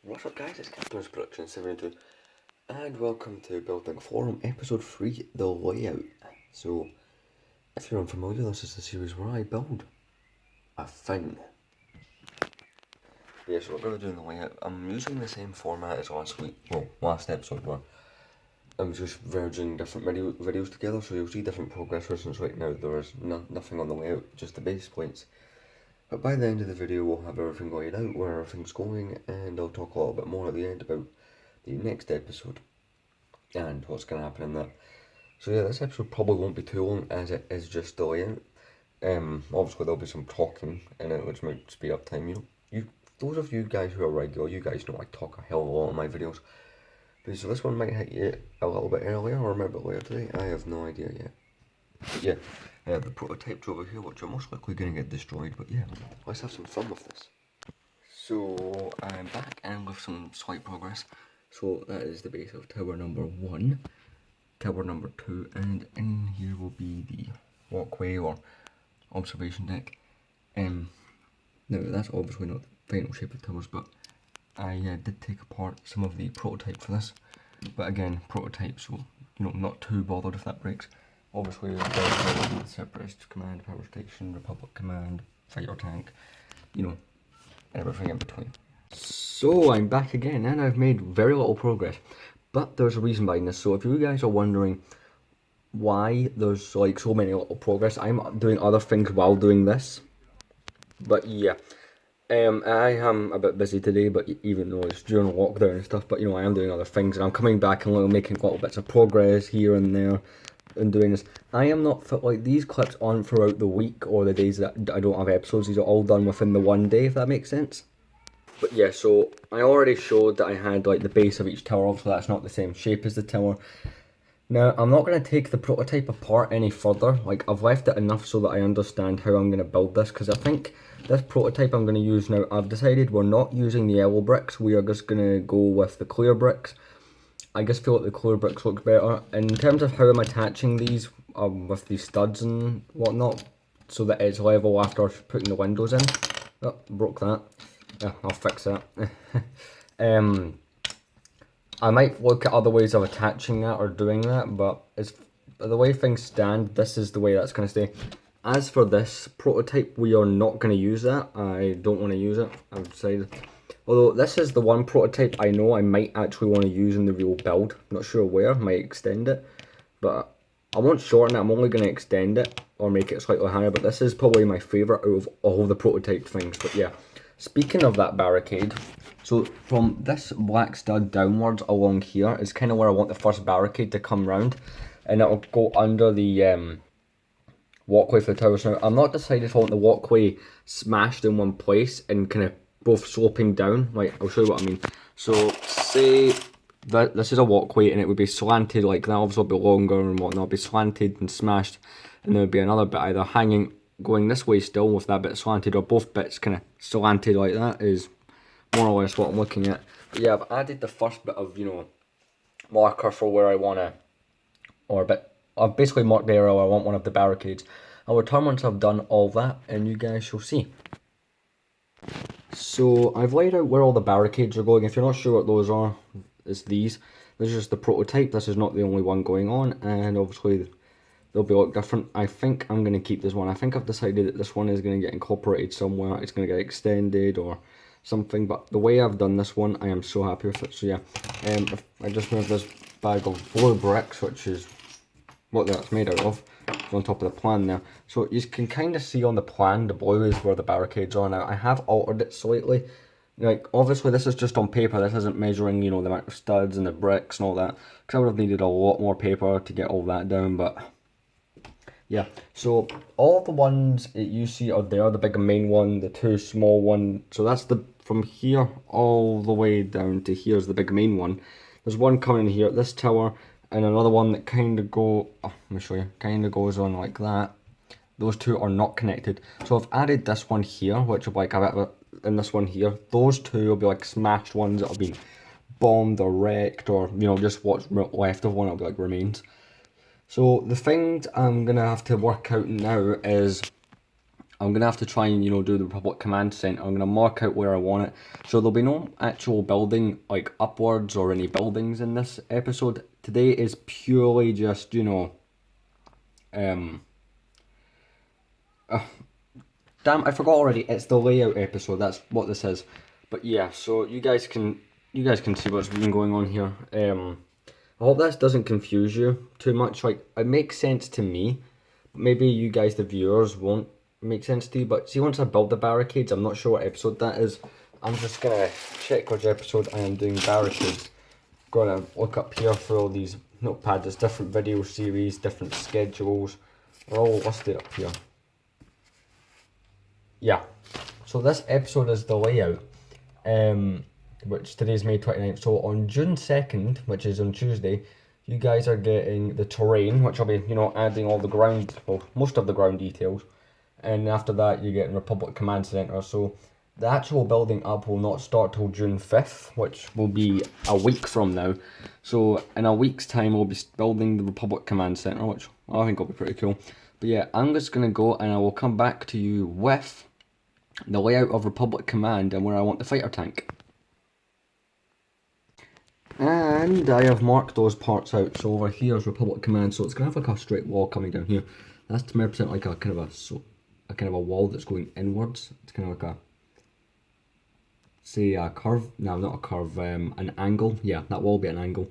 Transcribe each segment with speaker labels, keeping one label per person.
Speaker 1: What's up guys, it's Captain's Production 72 and welcome to Building Forum episode 3, the layout. So, if you're unfamiliar, this is the series where I build a thing. Yeah, so we're going to be doing the layout. I'm using the same format as last episode where I was just verging different videos together, so you'll see different progress since right now there is nothing on the layout, just the base points. But by the end of the video we'll have everything laid out, where everything's going, and I'll talk a little bit more at the end about the next episode and what's going to happen in that. So yeah, this episode probably won't be too long as it is just the layout. Obviously there'll be some talking in it which might speed up time. Those of you guys who are regular, you guys know I talk a hell of a lot in my videos. But so this one might hit you a little bit earlier or maybe a bit later today, I have no idea yet. But yeah, the prototype's over here, which are most likely going to get destroyed, but yeah, let's have some fun with this. So, I'm back and with some slight progress. So that is the base of tower number 1, tower number 2, and in here will be the walkway or observation deck. Now that's obviously not the final shape of the towers, but I did take apart some of the prototype for this. But again, prototype, so not too bothered if that breaks. Obviously, there's Separatist Command, Power Station, Republic Command, Fighter Tank, and everything in between. So, I'm back again, and I've made very little progress. But there's a reason behind this, so if you guys are wondering why there's so many little progress, I'm doing other things while doing this. But yeah, I am a bit busy today, but even though it's during lockdown and stuff, but I am doing other things, and I'm coming back and making little bits of progress here and there. In doing this, I am not these clips aren't throughout the week or the days that I don't have episodes. These are all done within the one day, if that makes sense. But yeah, so I already showed that I had the base of each tower, so that's not the same shape as the tower. Now I'm not going to take the prototype apart any further. I've left it enough so that I understand how I'm going to build this, because I think this prototype I'm going to use now, I've decided we're not using the yellow bricks, we are just going to go with the clear bricks. I just feel like the clear bricks look better. In terms of how I'm attaching these with these studs and whatnot, so that it's level after putting the windows in. Oh, broke that. Yeah, I'll fix that. I might look at other ways of attaching that or doing that, but the way things stand, this is the way that's going to stay. As for this prototype, we are not going to use that. I don't want to use it, I've decided. Although this is the one prototype I know I might actually want to use in the real build. I'm not sure where, might extend it. But I won't shorten it, I'm only going to extend it or make it slightly higher. But this is probably my favourite out of all the prototype things. But yeah, speaking of that barricade, so from this black stud downwards along here is kind of where I want the first barricade to come round. And it'll go under the walkway for the towers. Now, I'm not decided if I want the walkway smashed in one place and kind of both sloping down. I'll show you what I mean. So say that this is a walkway and it would be slanted like that, obviously it'll be longer and whatnot, it'll be slanted and smashed, and there would be another bit either hanging going this way still with that bit slanted, or both bits kind of slanted like that is more or less what I'm looking at. But yeah, I've added the first bit of marker for where I want to, I've basically marked the area where I want one of the barricades. I'll return once I've done all that and you guys shall see. So I've laid out where all the barricades are going. If you're not sure what those are, it's these. This is just the prototype. This is not the only one going on, and obviously they'll be look different. I think I'm going to keep this one. I think I've decided that this one is going to get incorporated somewhere. It's going to get extended or something, but the way I've done this one, I am so happy with it. So yeah, I just moved this bag of 4 bricks, which is what that's made out of, on top of the plan there. So you can kind of see on the plan, the blue is where the barricades are now. I have altered it slightly. Obviously this is just on paper, this isn't measuring, the amount of studs and the bricks and all that, because I would have needed a lot more paper to get all that down, but yeah. So all the ones that you see are there, the big main one, the 2 small one, so that's from here all the way down to here is the big main one. There's one coming here at this tower, and another one that kind of let me show you, kind of goes on like that. Those 2 are not connected. So I've added this one here, which will be like a bit of and this one here. Those 2 will be like smashed ones that will be bombed or wrecked, or just what's left of one will be like remains. So the things I'm going to have to work out now is I'm gonna have to try and, you know, do the Republic Command Center. I'm gonna mark out where I want it. So there'll be no actual building like upwards or any buildings in this episode. Today is purely just, you know, damn, I forgot already. It's the layout episode. That's what this is. But yeah, so you guys can see what's been going on here. I hope this doesn't confuse you too much. Like, it makes sense to me. Maybe you guys, the viewers, won't make sense to you. But see, once I build the barricades, I'm not sure what episode that is. I'm just gonna check which episode I am doing barricades. Gonna look up here for all these notepads. There's different video series, different schedules. They're all listed up here. Yeah, so this episode is the layout, which today's May 29th. So on June 2nd, which is on Tuesday, you guys are getting the terrain, which I'll be, you know, adding all the ground, well, most of the ground details. And after that, you're getting Republic Command Center. So the actual building up will not start till June 5th, which will be a week from now. So in a week's time, we'll be building the Republic Command Center, which I think will be pretty cool. But yeah, I'm just going to go and I will come back to you with the layout of Republic Command and where I want the fighter tank. And I have marked those parts out. So over here is Republic Command. So it's gonna have like a straight wall coming down here. That's to represent like a kind of a wall that's going inwards. It's kind of like a curve. No, not a curve. An angle. Yeah, that will be an angle.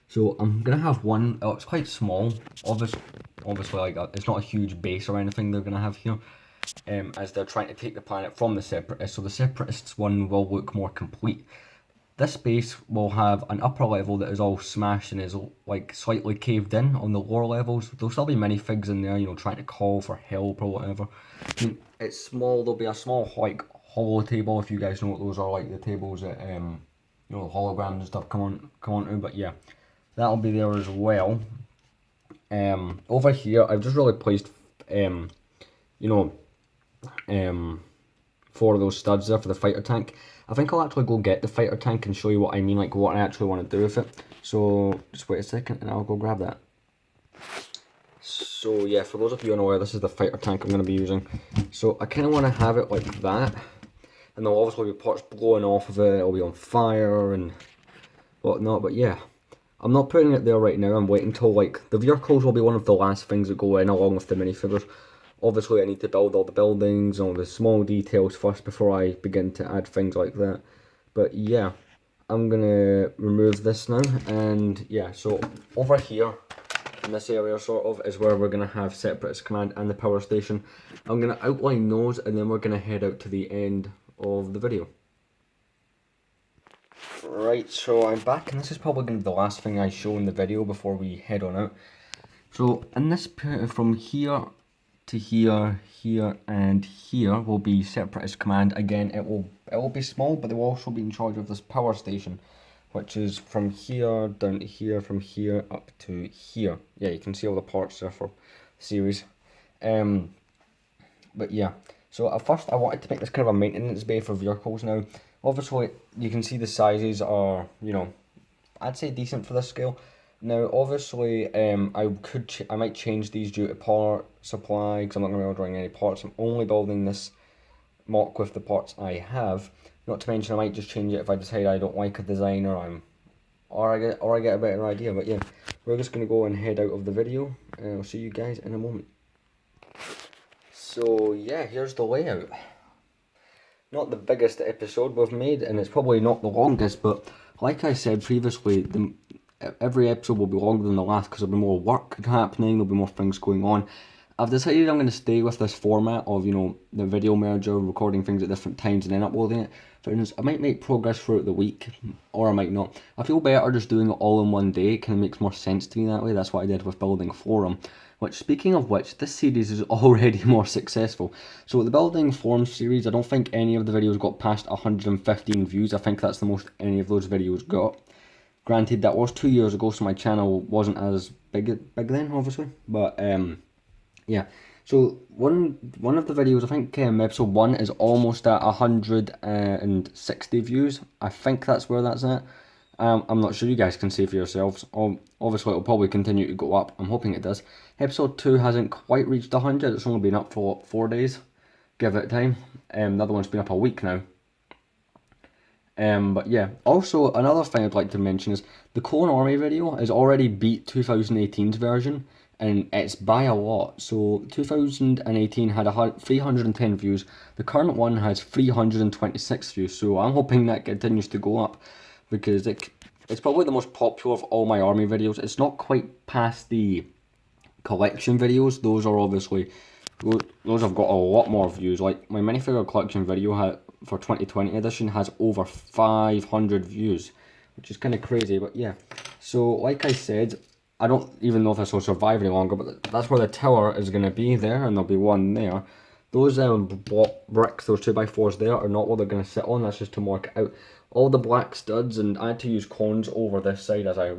Speaker 1: So I'm gonna have one. Oh, it's quite small. Obviously, like it's not a huge base or anything they're gonna have here. As they're trying to take the planet from the Separatists. So the Separatists one will look more complete. This base will have an upper level that is all smashed and is like slightly caved in on the lower levels. There'll still be minifigs in there, you know, trying to call for help or whatever. I mean, it's small. There'll be a small like holo table, if you guys know what those are, like the tables that you know, holograms and stuff come on to. But yeah, that'll be there as well. Over here, I've just really placed you know, 4 of those studs there for the fighter tank. I think I'll actually go get the fighter tank and show you what I mean, like what I actually want to do with it. So just wait a second and I'll go grab that. So yeah, for those of you unaware, this is the fighter tank I'm going to be using. So I kind of want to have it like that. And there'll obviously be parts blowing off of it, it'll be on fire and whatnot. But yeah, I'm not putting it there right now. I'm waiting till like, the vehicles will be one of the last things that go in along with the minifigures. Obviously I need to build all the buildings, all the small details first before I begin to add things like that. But yeah, I'm gonna remove this now, and yeah, so over here in this area sort of is where we're gonna have Separatist Command and the power station. I'm gonna outline those and then we're gonna head out to the end of the video. Right, so I'm back and this is probably gonna be the last thing I show in the video before we head on out. So in this, from here to here, here and here will be Separatist Command. Again, it will be small, but they will also be in charge of this power station, which is from here down to here, from here up to here. Yeah, you can see all the parts there for the series. But yeah, so at first I wanted to make this kind of a maintenance bay for vehicles. Now, obviously, you can see the sizes are, you know, I'd say decent for this scale. Now, obviously, I might change these due to part supply, because I'm not going to be ordering any parts. I'm only building this mock with the parts I have. Not to mention, I might just change it if I decide I don't like a design or I get a better idea. But yeah, we're just going to go and head out of the video, and I'll see you guys in a moment. So yeah, here's the layout. Not the biggest episode we've made, and it's probably not the longest, but like I said previously, every episode will be longer than the last because there'll be more work happening, there'll be more things going on. I've decided I'm going to stay with this format of, you know, the video merger, recording things at different times and then uploading it. For instance, I might make progress throughout the week, or I might not. I feel better just doing it all in one day. It kind of makes more sense to me that way. That's what I did with building Forum. Which, speaking of which, this series is already more successful. So the Building Forum series, I don't think any of the videos got past 115 views. I think that's the most any of those videos got. Granted, that was 2 years ago, so my channel wasn't as big then, obviously. But yeah. So one of the videos, I think episode 1 is almost at 160 views. I think that's where that's at. I'm not sure, you guys can see for yourselves. Obviously it'll probably continue to go up, I'm hoping it does. Episode 2 hasn't quite reached 100, it's only been up for what, 4 days.
Speaker 2: give it time. The other one's been up a week now. But yeah, also another thing I'd like to mention is the Clone Army video has already beat 2018's version, and it's by a lot. So 2018 had 310 views, the current one has 326 views, so I'm hoping that continues to go up, because it's probably the most popular of all my army videos. It's not quite past the collection videos. Those are obviously, those have got a lot more views. Like my minifigure collection video for 2020 edition has over 500 views, which is kind of crazy. But yeah, so like I said, I don't even know if this will survive any longer, but that's where the tower is going to be there, and there'll be one there. Those bricks, those 2x4s there, are not what they're going to sit on. That's just to mark it out. All the black studs, and I had to use cones over this side, as I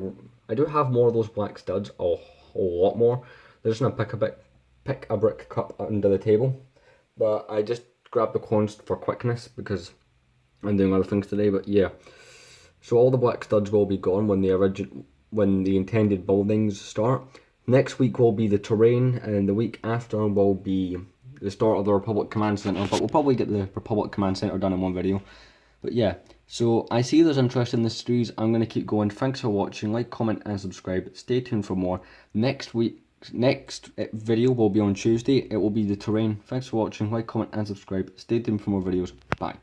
Speaker 2: do have more of those black studs, a whole lot more. They're just going to pick a brick cup under the table, but I just grabbed the cones for quickness because I'm doing other things today. But yeah, so all the black studs will be gone when the intended buildings start. Next week will be the terrain, and the week after will be the start of the Republic Command Center, but we'll probably get the Republic Command Center done in one video. But yeah, so I see there's interest in this series. I'm going to keep going. Thanks for watching. Like, comment and subscribe. Stay tuned for more. Next video will be on Tuesday. It will be the terrain. Thanks for watching. Like, comment and subscribe. Stay tuned for more videos. Bye.